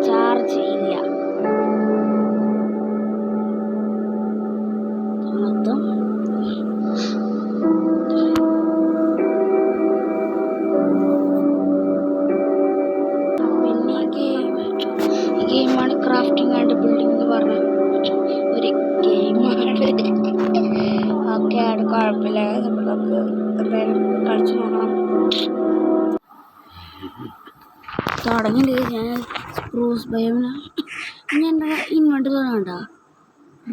Charge ഇല്ല. പിന്നെ ഈ ഗെയിമാണ് ക്രാഫ്റ്റിംഗ് ആൻഡ് ബിൽഡിംഗ് എന്ന് പറഞ്ഞ ഒരു ഗെയിമാണ്. ഓക്കെ, അത് കുഴപ്പമില്ല. നമുക്ക് എന്തായാലും കളിച്ചു നോക്കണം. തുടങ്ങിയിട്ട് ഞാൻ സ്പ്രൂസ് ബയോമിന് ഞാൻ എൻ്റെ ഇൻവെൻ്റർ കാണണ്ട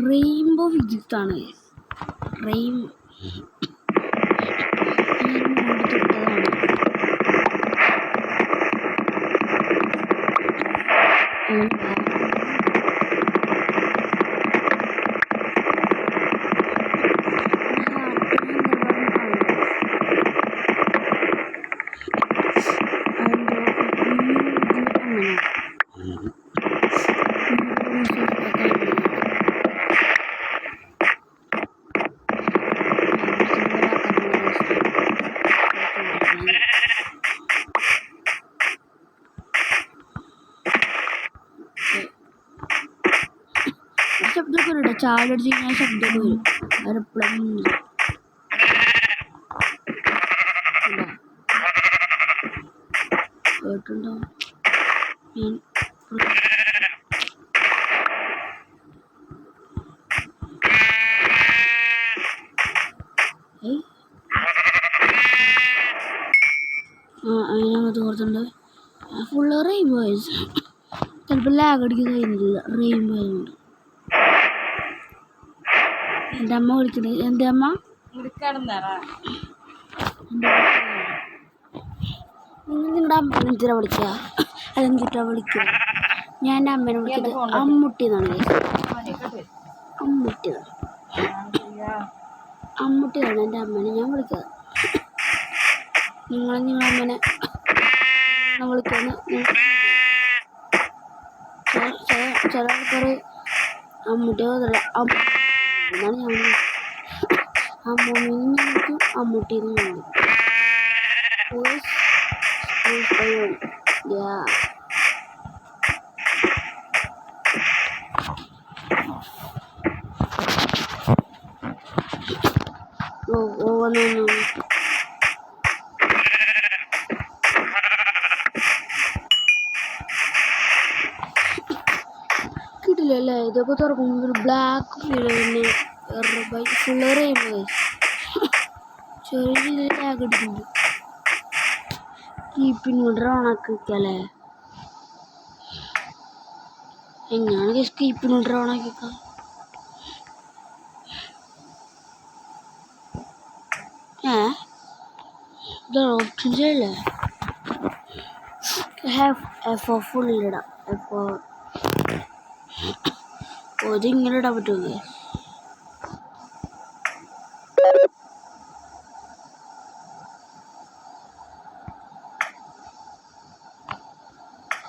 റെയിൻബോ വിജിത്താണ്. റെയിൻബോ ശബ്ദമൊക്കെ വരും. ചാലടിച്ച് കഴിഞ്ഞാൽ ശബ്ദമൊക്കെ വരും. അതെപ്പോഴും കേട്ടുണ്ടോ? അതിനകത്ത് ഓർത്തുണ്ട് ഫുള്ള് റെയിൻബോയ്സ്. ചിലപ്പോൾ ലാഗ് അടിക്കുന്നില്ല റെയിൻബോ ആയതുകൊണ്ട്. എൻ്റെ അമ്മ വിളിക്കുന്നത്. എൻ്റെ അമ്മ നിങ്ങളുടെ അമ്മ എന്തിനാ വിളിക്കുക? അതെന്തിട്ടാ വിളിക്കുക? ഞാൻ എൻ്റെ അമ്മേനെ വിളിക്കുന്നത് അമ്മുട്ടി എന്നാണ്. അമ്മുട്ടിയാണ് എൻ്റെ അമ്മേനെ ഞാൻ വിളിക്കുക. നിങ്ങളമ്മേനെ വിളിക്കുന്ന ചില ആൾക്കാർ അമ്മുട്ടി എന്നാണ് ഞാൻ അമ്മൂമ്മീന്ന് വിളിക്കും, അമ്മുട്ടിന്ന് വിളിക്കും. കിട്ടില്ലല്ലേ? ഇതൊക്കെ തുറക്കുമ്പോൾ ഒരു ബ്ലാക്ക് ഫീൽ ഫുള്ള് റെയിൻബോ. ചെറിയ രീതിയിൽ ലാഗ് അടിക്കുന്നുണ്ട്. കീപ്പിൻവെർട്ടർ ഓണാക്കി വെക്കല്ലേ? എങ്ങനെയാണ് കീപ്പിൻവെർട്ടർ ഓണാക്കി വെക്കാം? ഇതാണ് ഓപ്ഷൻ ചെയ്യല്ലേ? എഫ് ഫുൾ ഇടാം. ഇതിങ്ങനെ ഇടാൻ പറ്റുമല്ലേ?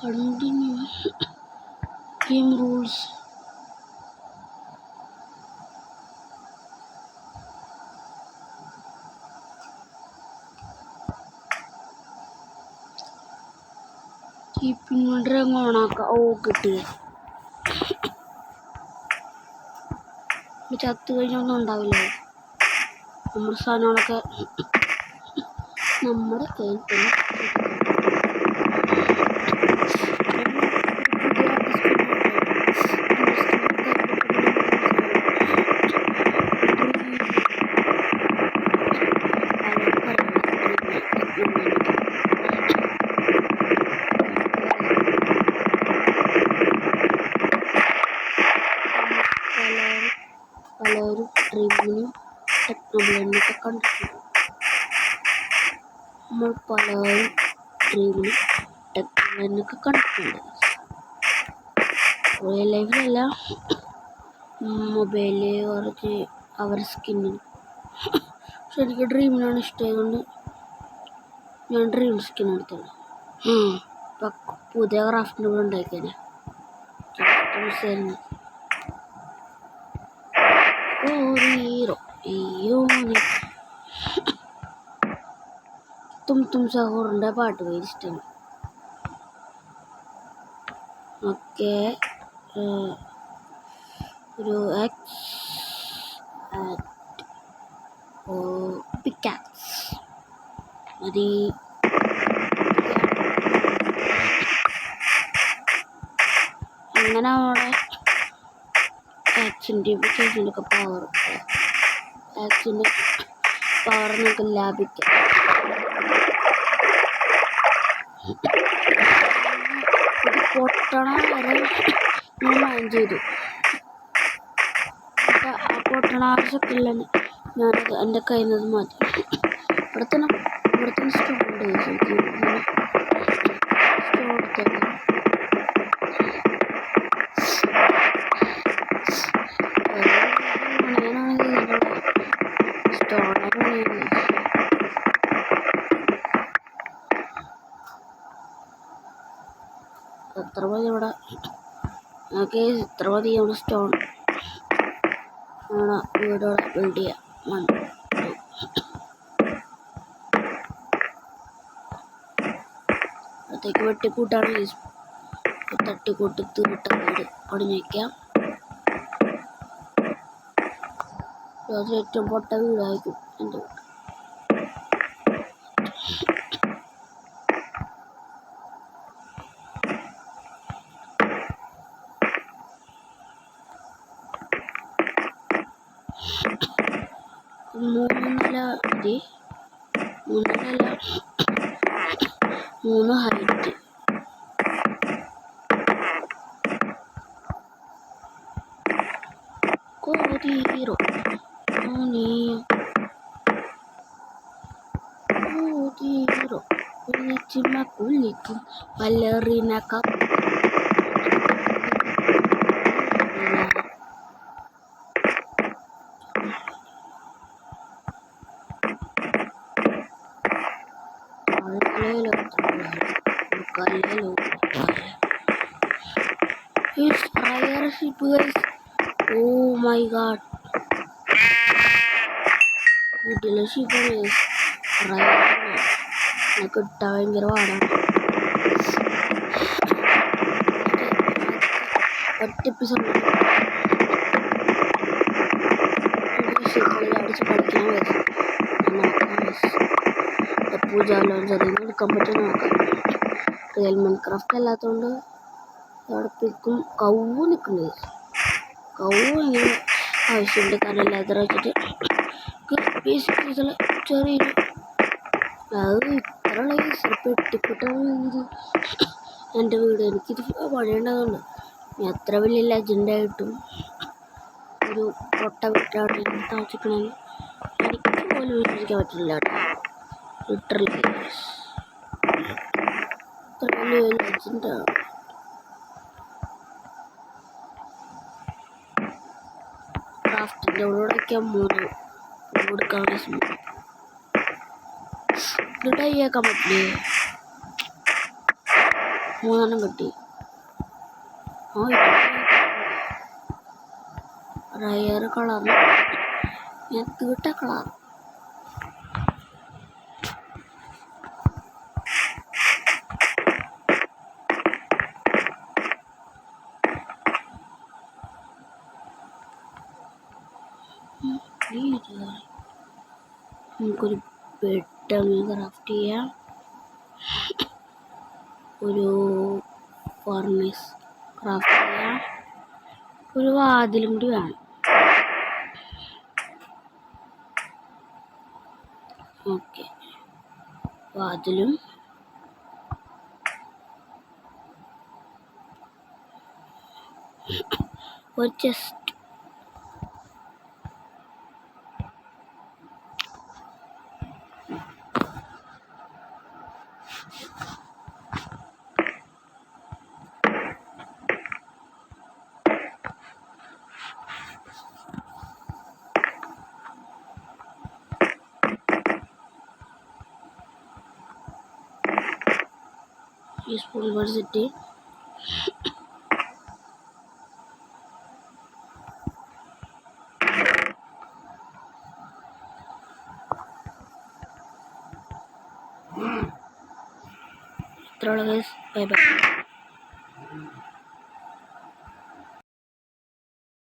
Continue game rules. Keeping inverter ഓണാക്കാം. ഓ കിട്ടി. ചത്ത് കഴിഞ്ഞൊന്നും ഉണ്ടാവില്ല. നമ്മുടെ സാധനങ്ങളൊക്കെ നമ്മുടെ കയ്യിൽ തന്നെ. പലരും ഡ്രീമിനും ടെക്നോബ്ലെൻഡിനൊക്കെ കണ്ടിട്ടുണ്ട്. നമ്മൾ പലരും ഡ്രീമിനും ടെക്നോബ്ലെൻഡിനൊക്കെ കണ്ടിട്ടുണ്ട്. റിയൽ ലൈഫിലല്ല, മൊബൈലിൽ കുറച്ച് അവരുടെ സ്കിന്നിന്. പക്ഷെ എനിക്ക് ഡ്രീമിനാണ് ഇഷ്ടമായതുകൊണ്ട് ഞാൻ ഡ്രീം സ്കിൻ എടുത്തുള്ളൂ. ഇപ്പം പുതിയ ക്രാഫ്റ്റിൻ്റെ കൂടെ ഉണ്ടാക്കിയാണ്. ഹീറോ അയ്യോ തും സഹോറിൻ്റെ പാട്ട് പോയി ഇഷ്ടമാണ്. ഓക്കെ ഒരു പിക്കാക്സ് മതി. അങ്ങനെ അവിടെ ആക്സിൻ്റെ ഒക്കെ ആക്സിൻ്റെ പവർ നമുക്ക് ലാഭിക്കാം. ഇത് പൊട്ടണ വരെ ഞാൻ മൈൻഡ് ചെയ്തു. ആ പൊട്ടണ ആവശ്യമില്ല, ഞാനത് എൻ്റെ കയ്യിൽ നിന്ന് മാറ്റി. ഇവിടെ തന്നെ സ്റ്റോൺ ഉണ്ട്. സ്റ്റോൺ എടുത്തേക്കാം. എത്ര മതി ഇവിടെ? ഓക്കെ, എത്ര മതി നമ്മുടെ സ്റ്റോൺ ആണ് വീടോടെ ബിൽഡ് ചെയ്യാം. അത്തേക്ക് വെട്ടിക്കൂട്ടാണ് തട്ടിക്കൂട്ടി തീട്ട വീട് പണിഞ്ഞു വയ്ക്കാം. ലോകത്തിലെ ഏറ്റവും പൊട്ട വീടായിരിക്കും എൻ്റെ വീട്. മൂന്ന് ഹൈറ്റ്. ഹീറോ ഹീറോ കുളിക്കും പലറിനൊക്കെ Oh my god, വീട്ടിലെ ഷിപ്പാണ് കിട്ടാൻ ഭയങ്കര പാടാണ്. ഒറ്റ എപ്പിസോഡ് അടിച്ച് കളിക്കാൻ പറ്റും. പൂജാലോ ചെറിയ എടുക്കാൻ പറ്റും നോക്കാം. റിയൽ മൈൻക്രാഫ്റ്റ് അല്ലാത്തതുകൊണ്ട് അവിടെ പിക്കും കൗവ് നിൽക്കുന്നത്. കൗവ് ഇങ്ങനെ ആവശ്യമുണ്ട്. കാരണം ലെതർ വെച്ചിട്ട് ചെറിയൊരു അത് ഇത്രയുള്ള പെട്ടിപ്പെട്ട വീട് എൻ്റെ വീട്. എനിക്കിത് പണിയേണ്ടതുണ്ട്. എത്ര വലിയ ലെജൻഡായിട്ടും ഒരു പൊട്ട വീട്ടാണ് എനിക്ക് താമസിക്കണമെങ്കിൽ എനിക്ക് പോലും വിശ്വസിക്കാൻ പറ്റില്ല കേട്ടോ. ലിറ്ററലി ഇത്ര വലിയ ലെജൻഡാണ്. ക്രാഫ്റ്റിൻ്റെ ഉള്ളടക്കാൻ മൂന്ന് കൊടുക്കാൻ ടൈയാക്കാൻ പറ്റില്ലേ? മൂന്നെണ്ണം കിട്ടി. റയർ കളർ ഞാൻ തീട്ട കളർ നമുക്കൊരു ബെഡ് ക്രാഫ്റ്റ് ചെയ്യാം. ഒരു ഫർണസ് ക്രാഫ്റ്റ് ചെയ്യാം. ഒരു വാതിലും കൂടി വേണം. ഓക്കെ, വാതിലും ഒരു ചെസ്റ്റ്. യൂണിവേഴ്സിറ്റി അത്രയുള്ള ഗൈസ്. Bye by.